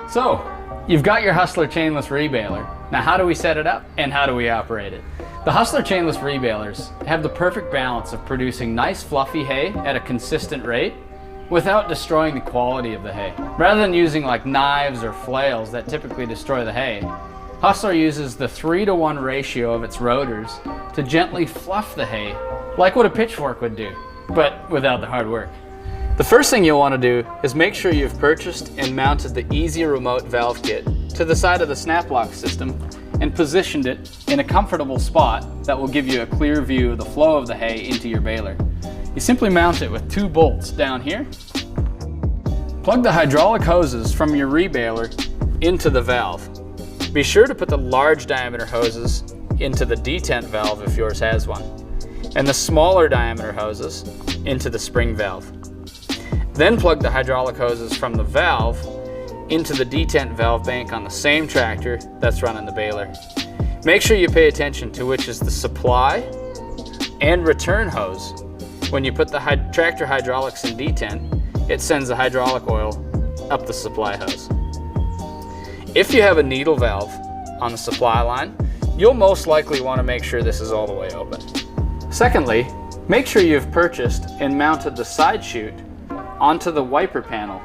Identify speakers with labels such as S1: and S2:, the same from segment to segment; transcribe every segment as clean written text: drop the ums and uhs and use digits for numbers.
S1: So, you've got your Hustler Chainless Rebaler. Now how do we set it up and how do we operate it? The Hustler Chainless Rebalers have the perfect balance of producing nice fluffy hay at a consistent rate without destroying the quality of the hay. Rather than using like knives or flails that typically destroy the hay, Hustler uses the 3-to-1 ratio of its rotors to gently fluff the hay like what a pitchfork would do, but without the hard work. The first thing you'll want to do is make sure you've purchased and mounted the easy remote valve kit to the side of the snap lock system and positioned it in a comfortable spot that will give you a clear view of the flow of the hay into your baler. You simply mount it with 2 bolts down here. Plug the hydraulic hoses from your rebaler into the valve. Be sure to put the large diameter hoses into the detent valve if yours has one, and the smaller diameter hoses into the spring valve. Then plug the hydraulic hoses from the valve into the detent valve bank on the same tractor that's running the baler. Make sure you pay attention to which is the supply and return hose. When you put the tractor hydraulics in detent, it sends the hydraulic oil up the supply hose. If you have a needle valve on the supply line, you'll most likely want to make sure this is all the way open. Secondly, make sure you've purchased and mounted the side chute onto the wiper panel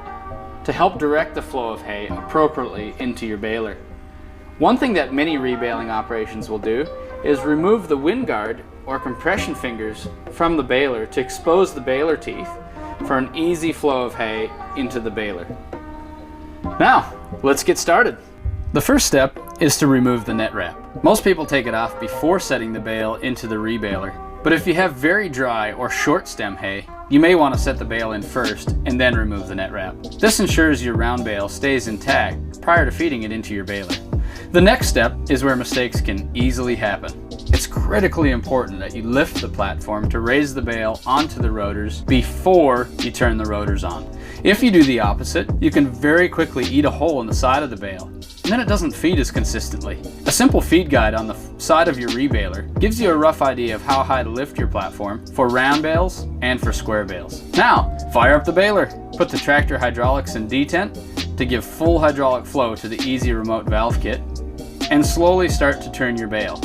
S1: to help direct the flow of hay appropriately into your baler. One thing that many rebaling operations will do is remove the wind guard or compression fingers from the baler to expose the baler teeth for an easy flow of hay into the baler. Now, let's get started. The first step is to remove the net wrap. Most people take it off before setting the bale into the rebaler, but if you have very dry or short stem hay, you may want to set the bale in first and then remove the net wrap. This ensures your round bale stays intact prior to feeding it into your baler. The next step is where mistakes can easily happen. It's critically important that you lift the platform to raise the bale onto the rotors before you turn the rotors on. If you do the opposite, you can very quickly eat a hole in the side of the bale, and then it doesn't feed as consistently. A simple feed guide on the side of your rebaler gives you a rough idea of how high to lift your platform for round bales and for square bales. Now, fire up the baler. Put the tractor hydraulics in detent to give full hydraulic flow to the easy remote valve kit, and slowly start to turn your bale.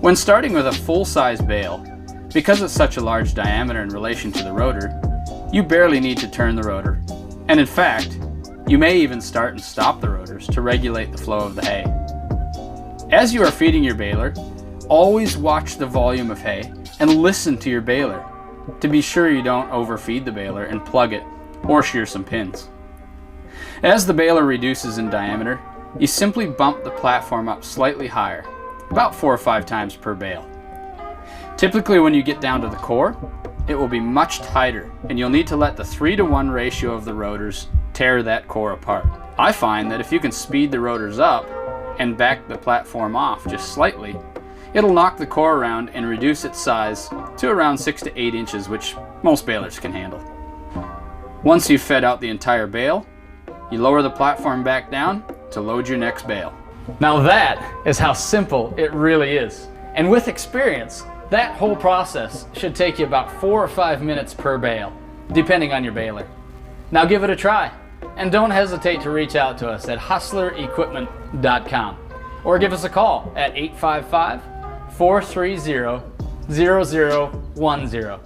S1: When starting with a full-size bale, because it's such a large diameter in relation to the rotor, you barely need to turn the rotor. And in fact, you may even start and stop the rotors to regulate the flow of the hay. As you are feeding your baler, always watch the volume of hay and listen to your baler to be sure you don't overfeed the baler and plug it or shear some pins. As the baler reduces in diameter, you simply bump the platform up slightly higher, about 4 or 5 times per bale. Typically when you get down to the core, it will be much tighter and you'll need to let the 3-to-1 ratio of the rotors tear that core apart. I find that if you can speed the rotors up and back the platform off just slightly, it'll knock the core around and reduce its size to around 6 to 8 inches, which most balers can handle. Once you've fed out the entire bale, you lower the platform back down to load your next bale. Now that is how simple it really is. And with experience, that whole process should take you about 4 or 5 minutes per bale, depending on your baler. Now give it a try, and don't hesitate to reach out to us at hustlerequipment.com or give us a call at 855-430-0010.